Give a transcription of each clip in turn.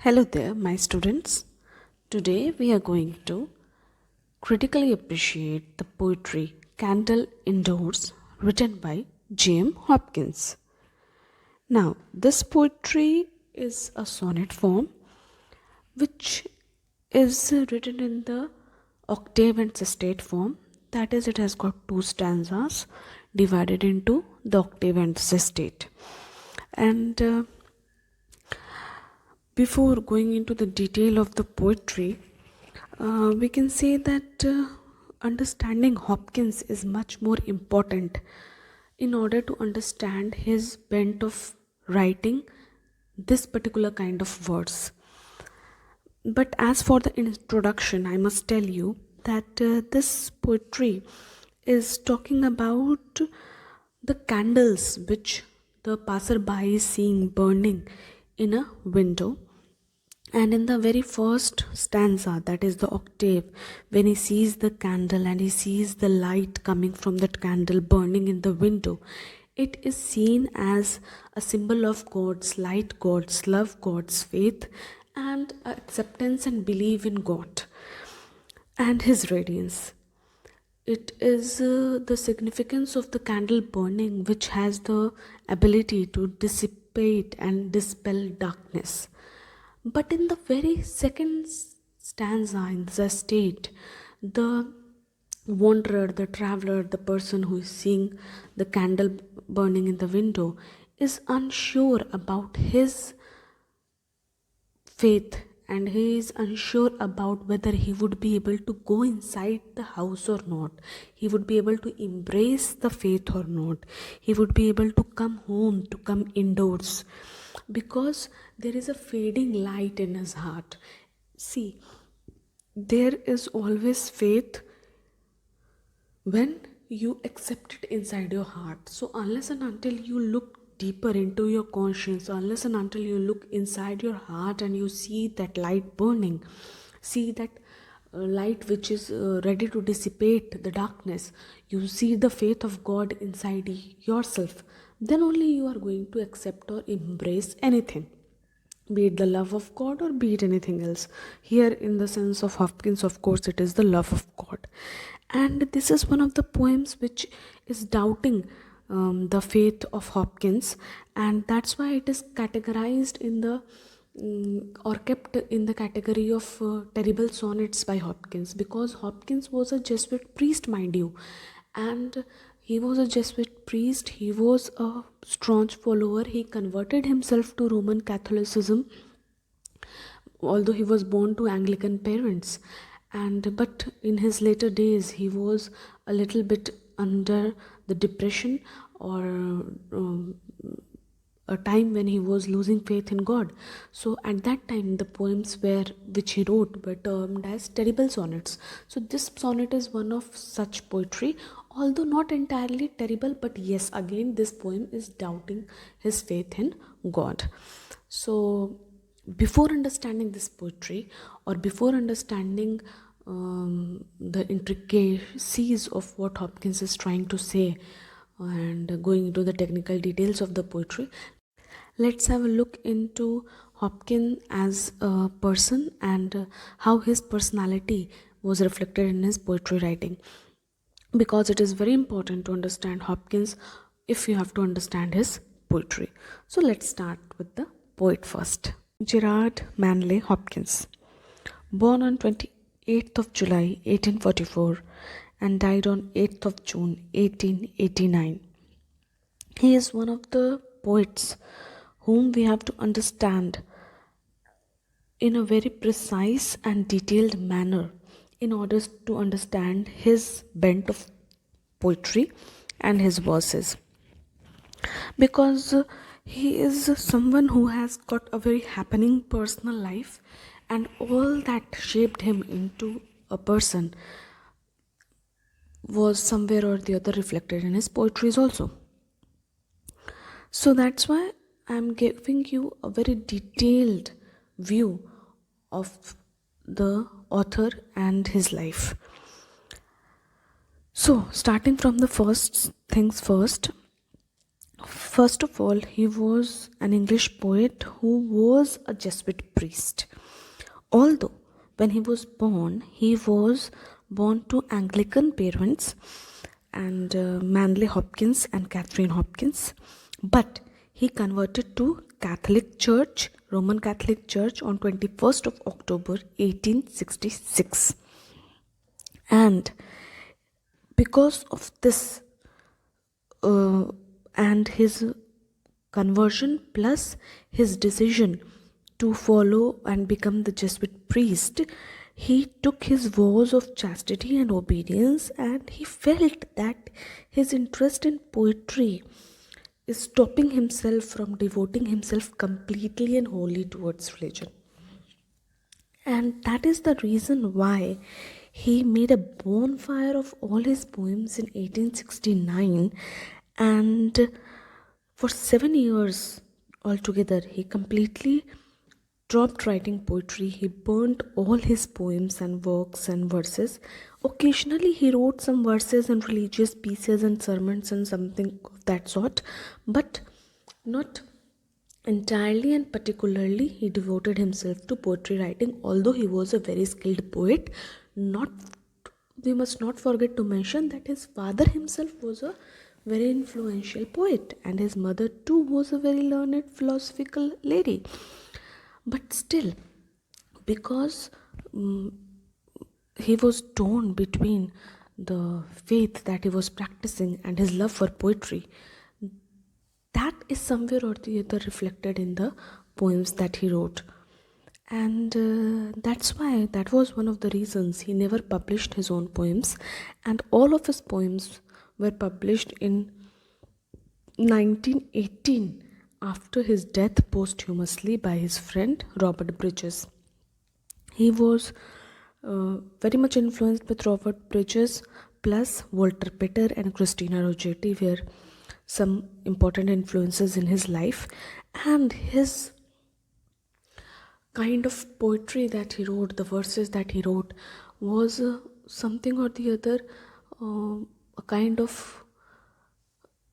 Hello there, my students. Today we are going to critically appreciate the poetry Candle Indoors written by J.M. Hopkins. Now, this poetry is a sonnet form which is written in the octave and sestet form. That is, it has got two stanzas divided into the octave and sestet. And before going into the detail of the poetry, we can say that understanding Hopkins is much more important in order to understand his bent of writing this particular kind of verse. But as for the introduction, I must tell you that this poetry is talking about the candles which the passerby is seeing burning in a window. And in the very first stanza, that is the octave, when he sees the candle and he sees the light coming from that candle burning in the window, it is seen as a symbol of God's light, God's love, God's faith, and acceptance and belief in God and His radiance. It is the significance of the candle burning which has the ability to dissipate and dispel darkness. But in the very second stanza, in the state, the wanderer, the traveler, the person who is seeing the candle burning in the window is unsure about his faith, and he is unsure about whether he would be able to go inside the house or not. He would be able to embrace the faith or not. He would be able to come home, to come indoors, because there is a fading light in his heart. See, there is always faith when you accept it inside your heart. So unless and until you look deeper into your conscience, unless and until you look inside your heart and you see that light burning, see that light which is ready to dissipate the darkness, you see the faith of God inside yourself, then only you are going to accept or embrace anything, be it the love of God or be it anything else. Here, in the sense of Hopkins, of course, it is the love of God. And this is one of the poems which is doubting the faith of Hopkins, and that's why it is categorized in the or kept in the category of terrible sonnets by Hopkins, because Hopkins was a Jesuit priest, mind you, and he was a Jesuit priest. He was a staunch follower. He converted himself to Roman Catholicism, although he was born to Anglican parents. And but in his later days, he was a little bit under the depression, or a time when he was losing faith in God. So at that time, the poems which he wrote were termed as terrible sonnets. So this sonnet is one of such poetry, although not entirely terrible, but yes, again this poem is doubting his faith in God. So before understanding this poetry, or before understanding the intricacies of what Hopkins is trying to say, and going into the technical details of the poetry, let's have a look into Hopkins as a person and how his personality was reflected in his poetry writing, because it is very important to understand Hopkins if you have to understand his poetry. So let's start with the poet first. Gerard Manley Hopkins, born on 28th of July 1844 and died on 8th of June 1889. He is one of the poets whom we have to understand in a very precise and detailed manner in order to understand his bent of poetry and his verses, because he is someone who has got a very happening personal life, and all that shaped him into a person was somewhere or the other reflected in his poetries also. So that's why I'm giving you a very detailed view of the author and his life. So, starting from the first things first, First of all, he was an English poet who was a Jesuit priest. Although, when he was born to Anglican parents and Manley Hopkins and Catherine Hopkins, but he converted to Catholic Church, Roman Catholic Church on 21st of October 1866. And because of this and his conversion plus his decision to follow and become the Jesuit priest, he took his vows of chastity and obedience, and he felt that his interest in poetry is stopping himself from devoting himself completely and wholly towards religion. And that is the reason why he made a bonfire of all his poems in 1869, and for 7 years altogether he completely dropped writing poetry. He burnt all his poems and works and verses. Occasionally he wrote some verses and religious pieces and sermons and something of that sort, but not entirely and particularly. He devoted himself to poetry writing, although he was a very skilled poet. Not We must not forget to mention that his father himself was a very influential poet, and his mother too was a very learned philosophical lady. But still, because he was torn between the faith that he was practicing and his love for poetry, that is somewhere or the other reflected in the poems that he wrote. And that's why that was one of the reasons he never published his own poems, and all of his poems were published in 1918 after his death posthumously by his friend Robert Bridges. He was very much influenced with Robert Bridges, plus Walter Pater and Christina Rossetti were some important influences in his life. And his kind of poetry that he wrote, the verses that he wrote, was something or the other, a kind of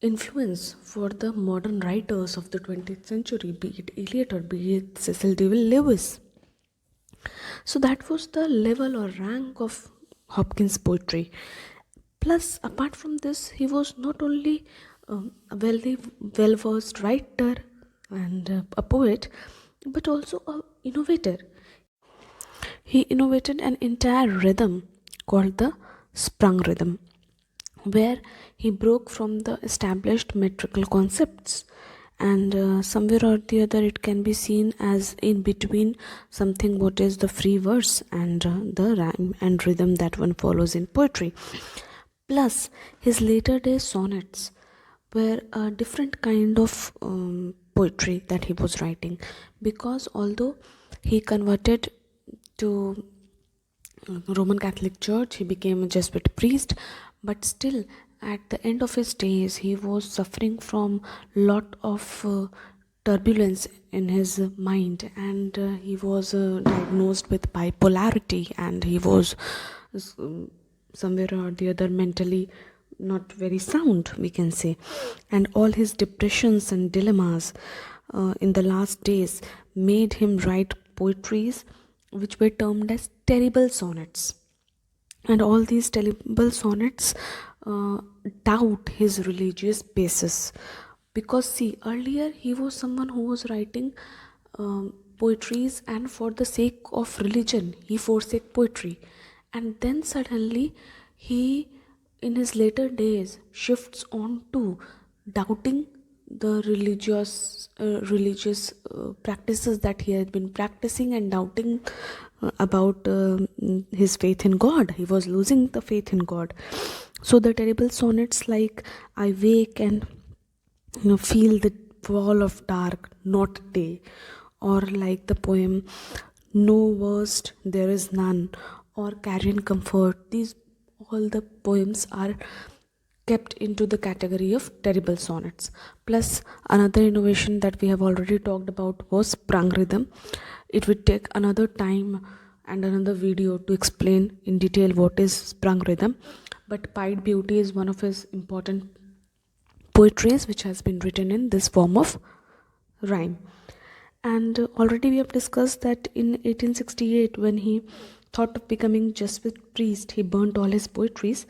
influence for the modern writers of the 20th century, be it Eliot or be it Cecil DeVille Lewis. So that was the level or rank of Hopkins' poetry. Plus, apart from this, he was not only a well versed writer and a poet, but also an innovator. He innovated an entire rhythm called the sprung rhythm, where he broke from the established metrical concepts, and somewhere or the other it can be seen as in between something what is the free verse and the rhyme and rhythm that one follows in poetry. Plus, his later day sonnets were a different kind of poetry that he was writing, because although he converted to Roman Catholic Church, he became a Jesuit priest, but still at the end of his days he was suffering from lot of turbulence in his mind, and he was diagnosed with bipolarity, and he was somewhere or the other mentally not very sound, we can say. And all his depressions and dilemmas in the last days made him write poetries which were termed as terrible sonnets. And all these terrible sonnets doubt his religious basis, because see, earlier he was someone who was writing poetries, and for the sake of religion he forsake poetry. And then suddenly he, in his later days, shifts on to doubting the religious practices that he had been practicing, and doubting about his faith in God. He was losing the faith in God. So the terrible sonnets like I wake and feel the wall of dark, not day, or like the poem No worst there is none, or Carrion Comfort, these all the poems are kept into the category of terrible sonnets. Plus, another innovation that we have already talked about was sprung rhythm. It would take another time and another video to explain in detail what is sprung rhythm, but pied beauty is one of his important poetries which has been written in this form of rhyme. And already we have discussed that in 1868, when he thought of becoming Jesuit priest, he burnt all his poetries,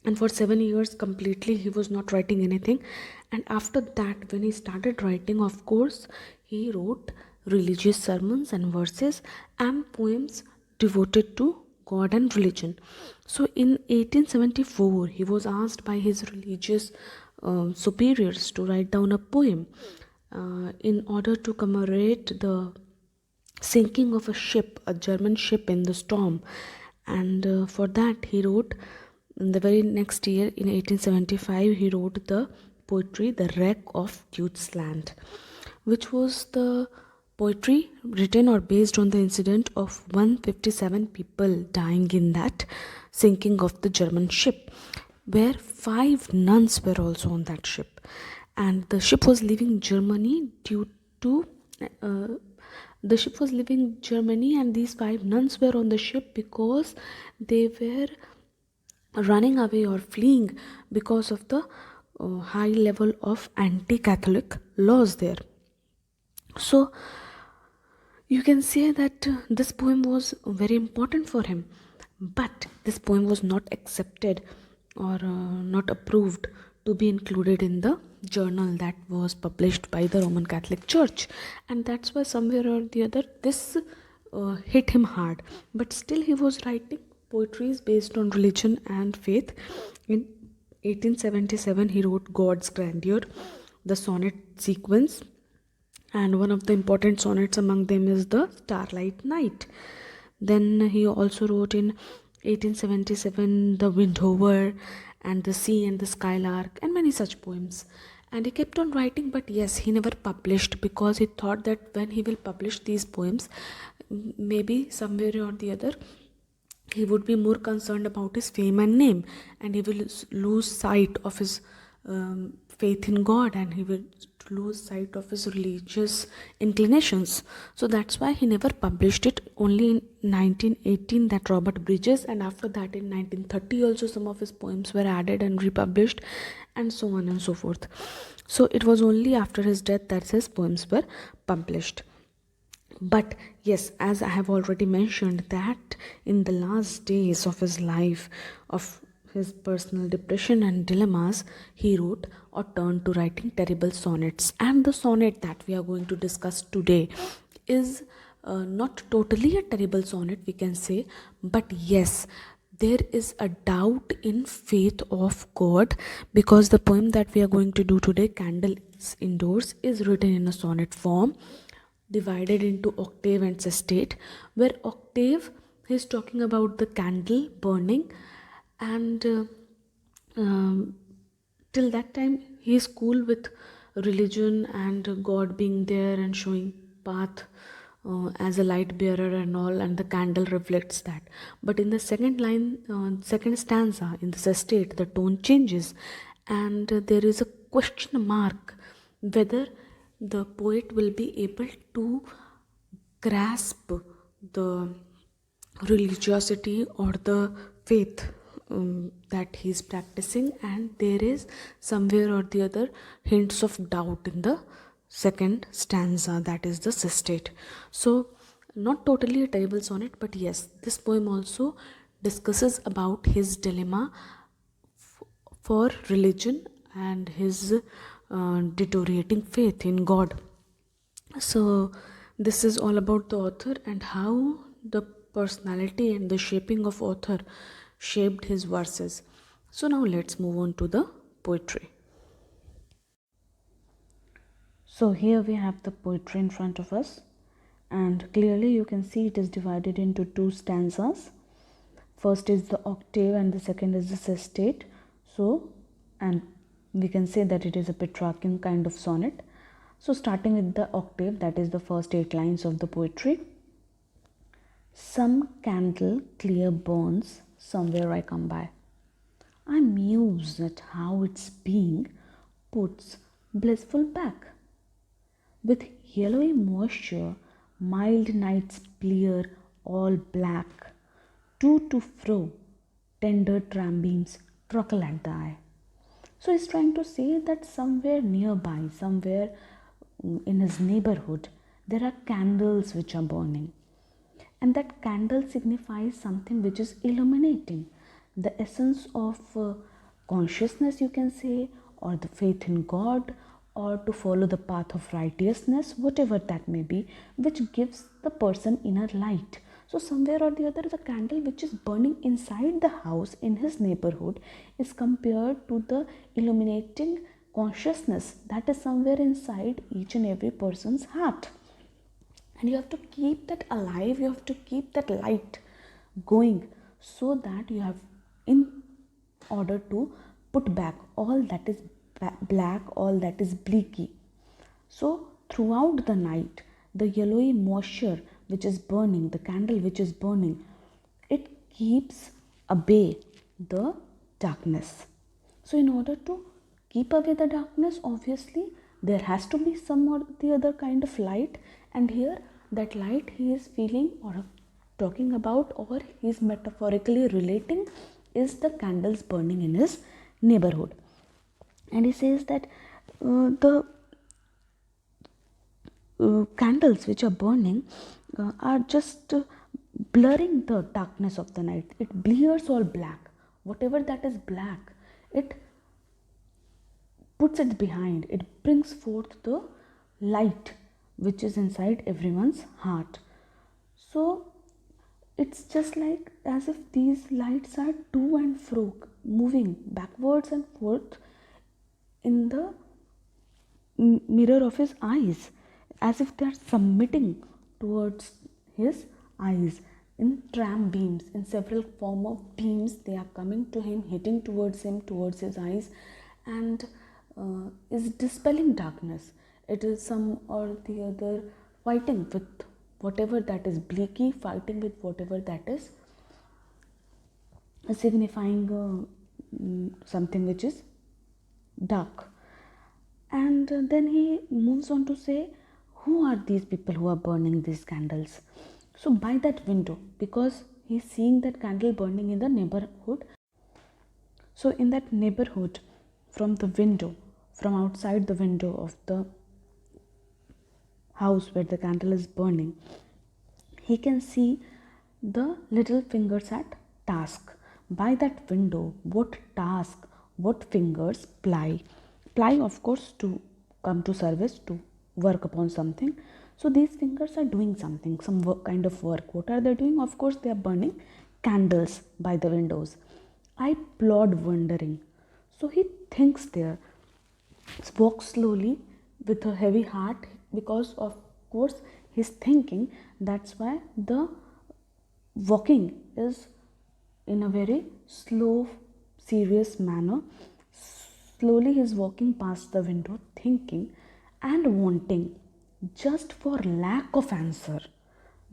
and for 7 years completely he was not writing anything. And after that, when he started writing, of course, he wrote religious sermons and verses and poems devoted to God and religion. So in 1874, he was asked by his religious superiors to write down a poem in order to commemorate the sinking of a ship, a German ship, in the storm. And for that, he wrote, in the very next year, in 1875, he wrote the poetry The Wreck of Tute's Land, which was the poetry written or based on the incident of 157 people dying in that sinking of the German ship, where 5 nuns were also on that ship. And the ship was leaving Germany due to uh, the ship was leaving Germany, and these 5 nuns were on the ship because they were running away or fleeing because of the high level of anti-Catholic laws there. So you can say that this poem was very important for him, but this poem was not accepted or not approved to be included in the journal that was published by the Roman Catholic Church. And that's why somewhere or the other this hit him hard. But still he was writing poetries based on religion and faith. In 1877 he wrote God's Grandeur, the sonnet sequence, and one of the important sonnets among them is the Starlight Night. Then he also wrote in 1877 The Windover and The Sea and the Skylark and many such poems. And he kept on writing, but yes, he never published because he thought that when he will publish these poems, maybe somewhere or the other, he would be more concerned about his fame and name, and he will lose sight of his faith in God, and he will lose sight of his religious inclinations. So that's why he never published it. Only in 1918 that Robert Bridges, and after that in 1930 also some of his poems were added and republished, and so on and so forth. So it was only after his death that his poems were published. But yes, as I have already mentioned, that in the last days of his life, of his personal depression and dilemmas, he wrote or turned to writing terrible sonnets. And the sonnet that we are going to discuss today is not totally a terrible sonnet, we can say, but yes, there is a doubt in faith of God, because the poem that we are going to do today, Candles Indoors, is written in a sonnet form, divided into octave and sestate, where octave is talking about the candle burning, and till that time he is cool with religion and God being there and showing path as a light bearer and all, and the candle reflects that. But in the second line, second stanza, in the sestate, the tone changes, and there is a question mark whether the poet will be able to grasp the religiosity or the faith that he is practicing, and there is somewhere or the other hints of doubt in the second stanza, that is the sestate. So not totally a terrible sonnet, but yes, this poem also discusses about his dilemma for religion and his deteriorating faith in God. So this is all about the author and how the personality and the shaping of author shaped his verses. So now let's move on to the poetry. So here we have the poetry in front of us, and clearly you can see it is divided into 2 stanzas. First is the octave and the second is the sestate. So, and we can say that it is a Petrarchan kind of sonnet. So starting with the octave, that is the first 8 lines of the poetry. Some candle clear burns somewhere I come by. I muse at how its being puts blissful back. With yellowy moisture, mild nights clear all black. To fro, tender trambeams truckle at the eye. So he's trying to say that somewhere nearby, somewhere in his neighborhood, there are candles which are burning, and that candle signifies something which is illuminating the essence of consciousness, you can say, or the faith in God, or to follow the path of righteousness, whatever that may be, which gives the person inner light. So somewhere or the other, the candle which is burning inside the house in his neighborhood is compared to the illuminating consciousness that is somewhere inside each and every person's heart. And you have to keep that alive, you have to keep that light going, so that you have, in order to put back all that is black, all that is bleaky. So throughout the night, the yellowy moisture which is burning, the candle which is burning, it keeps away the darkness. So in order to keep away the darkness, obviously there has to be some or the other kind of light, and here that light he is feeling or talking about, or he is metaphorically relating, is the candles burning in his neighborhood. And he says that the candles which are burning are just blurring the darkness of the night. It blurs all black, whatever that is black, it puts it behind, it brings forth the light which is inside everyone's heart. So it's just like as if these lights are to and fro, moving backwards and forth in the mirror of his eyes, as if they are submitting towards his eyes in tram beams, in several form of beams. They are coming to him, hitting towards him, towards his eyes, and is dispelling darkness. It is some or the other fighting with whatever that is bleaky, fighting with whatever that is signifying something which is dark. And then he moves on to say, who are these people who are burning these candles? So by that window, because he's seeing that candle burning in the neighborhood, so in that neighborhood, from the window, from outside the window of the house where the candle is burning, he can see the little fingers at task. By that window, what task, what fingers ply? Ply, of course, to come to service, to work upon something. So these fingers are doing something, some kind of work. What are they doing? Of course, they are burning candles by the windows. I plod wondering. So he thinks there, walks slowly with a heavy heart, because of course he's thinking. That's why the walking is in a very slow, serious manner. Slowly he's walking past the window, thinking and wanting, just for lack of answer,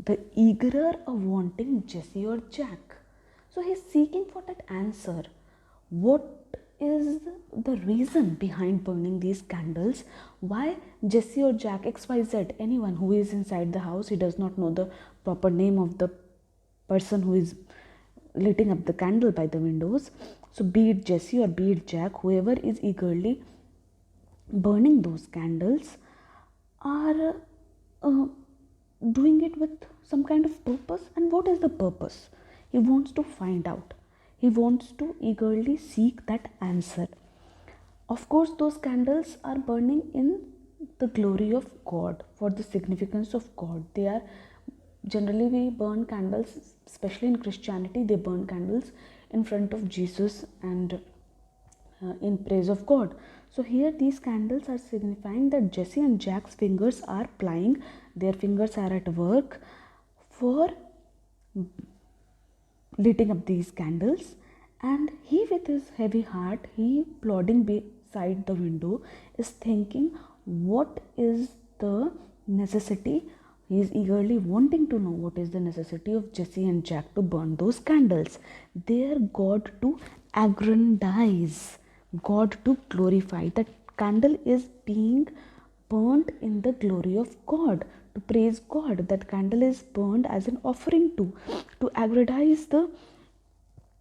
the eagerer of wanting Jesse or Jack. So he's seeking for that answer. What is the reason behind burning these candles? Why Jesse or Jack, XYZ, anyone who is inside the house, he does not know the proper name of the person who is lighting up the candle by the windows. So be it Jesse or be it Jack, whoever is eagerly burning those candles are doing it with some kind of purpose. And what is the purpose? He wants to find out. He wants to eagerly seek that answer. Of course, those candles are burning in the glory of God, for the significance of God. They are generally, we burn candles, especially in Christianity, they burn candles in front of Jesus and in praise of God. So here these candles are signifying that Jesse and Jack's fingers are plying, their fingers are at work for lighting up these candles. And he, with his heavy heart, he plodding beside the window, is thinking what is the necessity. He is eagerly wanting to know what is the necessity of Jesse and Jack to burn those candles. Their God to aggrandize, God to glorify. That candle is being burnt in the glory of God, to praise God. That candle is burned as an offering to aggrandize the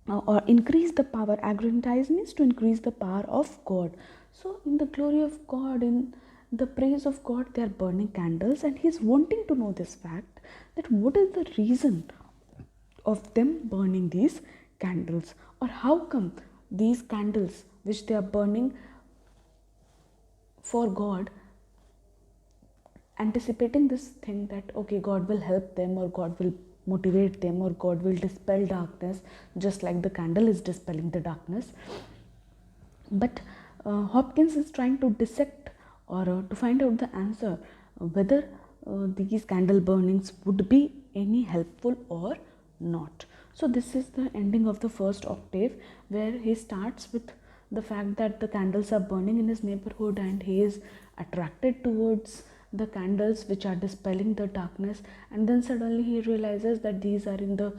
or increase the power. Aggrandize means to increase the power of God. So in the glory of God, in the praise of God, they are burning candles, and he's wanting to know this fact, that what is the reason of them burning these candles, or how come these candles which they are burning for God, anticipating this thing that okay, God will help them, or God will motivate them, or God will dispel darkness, just like the candle is dispelling the darkness. But Hopkins is trying to dissect, or to find out the answer, whether these candle burnings would be any helpful or not. So this is the ending of the first octave, where he starts with the fact that the candles are burning in his neighborhood, and he is attracted towards the candles which are dispelling the darkness, and then suddenly he realizes that these are in the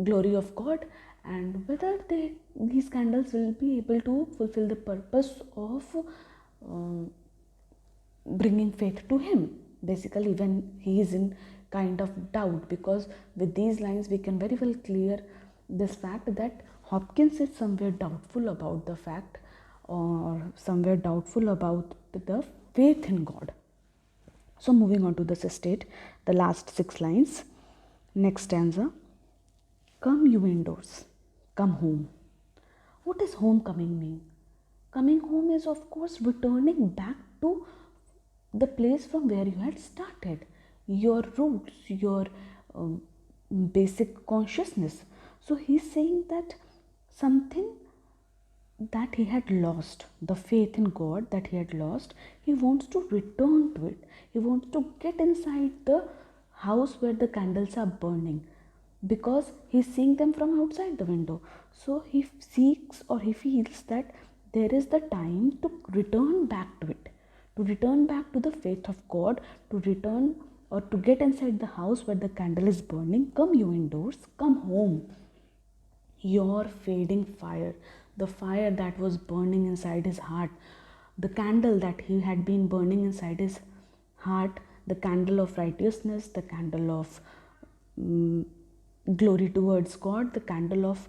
glory of God, and whether these candles will be able to fulfill the purpose of bringing faith to him, basically, when he is in kind of doubt. Because with these lines we can very well clear this fact that Hopkins is somewhere doubtful about the fact, or somewhere doubtful about the faith in God. So moving on to the sestate, the last 6 lines. Next stanza: come you indoors, come home. What does homecoming mean? Coming home is, of course, returning back to the place from where you had started, your roots, your basic consciousness. So he's saying that something that he had lost, the faith in God that he had lost, he wants to return to it. He wants to get inside the house where the candles are burning, because he's seeing them from outside the window. So he seeks, or he feels that there is the time to return back to it, to return back to the faith of God, to return, or to get inside the house where the candle is burning. Come you indoors, come home. Your fading fire, the fire that was burning inside his heart, the candle that he had been burning inside his heart, the candle of righteousness, the candle of glory towards God, the candle of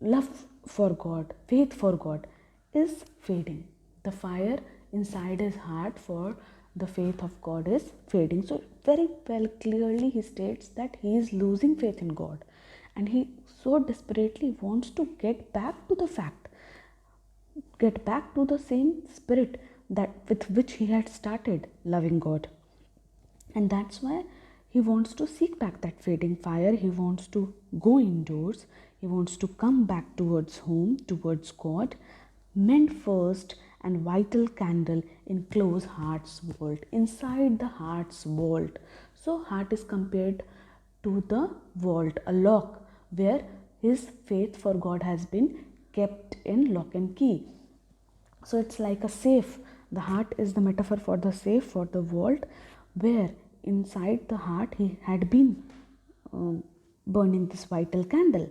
love for God, faith for God, is fading. The fire inside his heart for the faith of God is fading. So very well clearly he states that he is losing faith in God, and he so desperately wants to get back to the fact, get back to the same spirit that with which he had started loving God. And that's why he wants to seek back that fading fire. He wants to go indoors. He wants to come back towards home, towards God. Mend first and vital candle in close heart's vault, inside the heart's vault. So heart is compared to the vault, a lock where his faith for God has been kept in lock and key. So it's like a safe. The heart is the metaphor for the safe, for the vault, where inside the heart he had been burning this vital candle,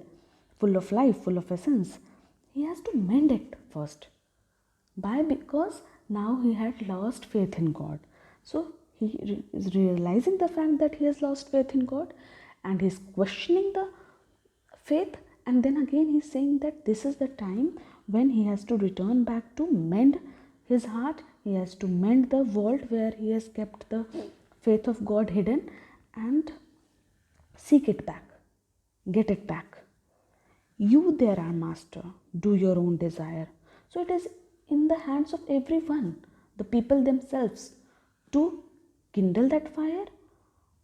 full of life, full of essence. He has to mend it first. Why? Because now he had lost faith in God. So he is realizing the fact that he has lost faith in God, and he's questioning the faith, and then again he's saying that this is the time when he has to return back to mend his heart. He has to mend the vault where he has kept the faith of God hidden, and seek it back, get it back. You there are master, do your own desire. So it is in the hands of everyone, the people themselves, to kindle that fire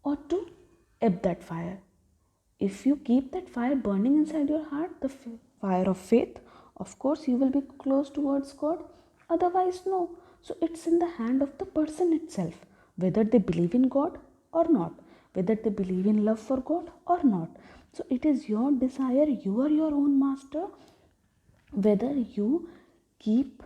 or to ebb that fire. If you keep that fire burning inside your heart, the fire of faith, of course you will be close towards God, otherwise no. So it's in the hand of the person itself, whether they believe in God or not, whether they believe in love for God or not. So it is your desire, you are your own master, whether you keep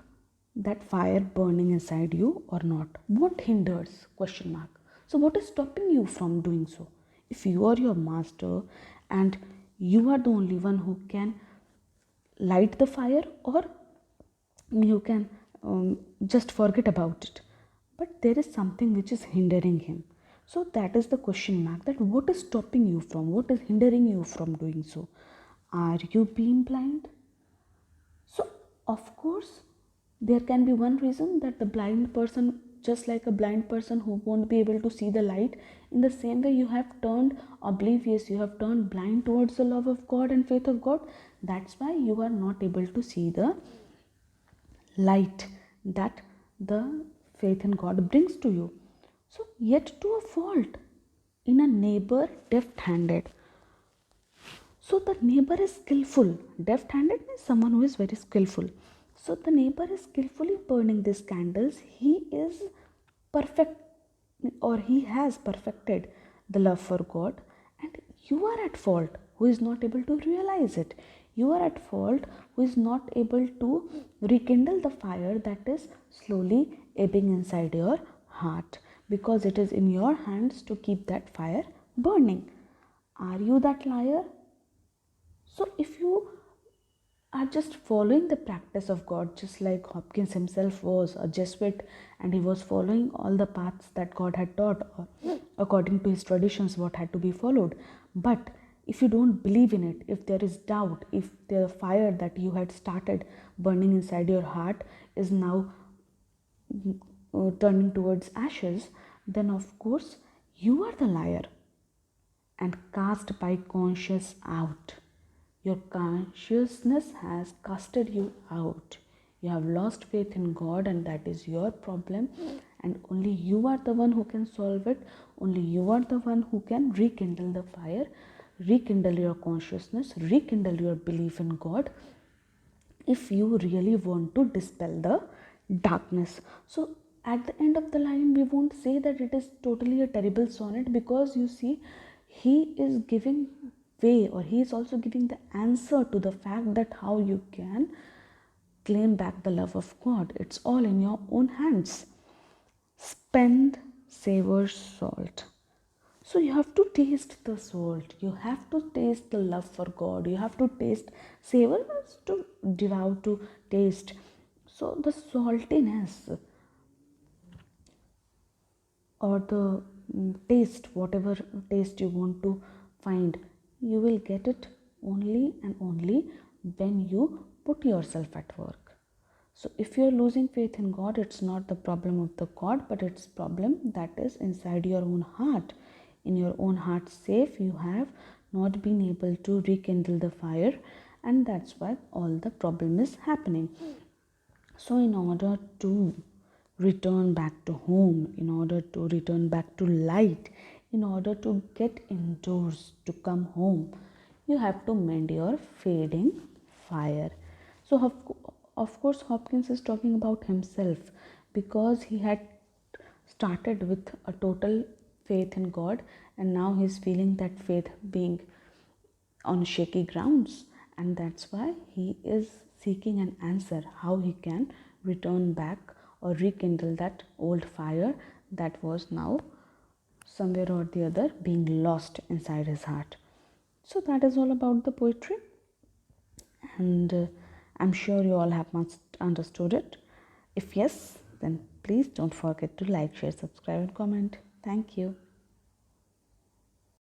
that fire burning inside you or not. What hinders? Question mark. So what is stopping you from doing so? If you are your master and you are the only one who can light the fire, or you can just forget about it, but there is something which is hindering him. So that is the question mark, that what is stopping you from, what is hindering you from doing so? Are you being blind? So, of course, there can be one reason, that the blind person, just like a blind person who won't be able to see the light, in the same way you have turned oblivious, you have turned blind towards the love of God and faith of God. That's why you are not able to see the light that the faith in God brings to you. So, yet to a fault, in a neighbor deft handed. So the neighbor is skillful. Deft handed means someone who is very skillful. So the neighbor is skillfully burning these candles. He is perfect, or he has perfected the love for God, and you are at fault who is not able to realize it. You are at fault who is not able to rekindle the fire that is slowly ebbing inside your heart, because it is in your hands to keep that fire burning. Are you that liar? So, if you are just following the practice of God, just like Hopkins himself was a Jesuit and he was following all the paths that God had taught, or according to his traditions, what had to be followed. But if you don't believe in it, if there is doubt, if the fire that you had started burning inside your heart is now turning towards ashes, then of course you are the liar and cast by conscience out. Your consciousness has casted you out. You have lost faith in God, and that is your problem. And only you are the one who can solve it. Only you are the one who can rekindle the fire, rekindle your consciousness, rekindle your belief in God, if you really want to dispel the darkness. So at the end of the line, we won't say that it is totally a terrible sonnet, because you see, he is giving way, or he is also giving the answer to the fact that how you can claim back the love of God. It's all in your own hands. Spend, savor, salt. So you have to taste the salt, you have to taste the love for God, you have to taste, savor is to devour, to taste. So the saltiness, or the taste, whatever taste you want to find, you will get it only and only when you put yourself at work. So if you're losing faith in God, it's not the problem of the God, but it's problem that is inside your own heart. In your own heart safe, you have not been able to rekindle the fire, and that's why all the problem is happening. So in order to return back to home, in order to return back to light, in order to get indoors, to come home, you have to mend your fading fire. So of course Hopkins is talking about himself, because he had started with a total faith in God, and now he's feeling that faith being on shaky grounds, and that's why he is seeking an answer how he can return back or rekindle that old fire that was now somewhere or the other being lost inside his heart. So that is all about the poetry, and I'm sure you all have much understood it. If yes, then please don't forget to like, share, subscribe and comment. Thank you.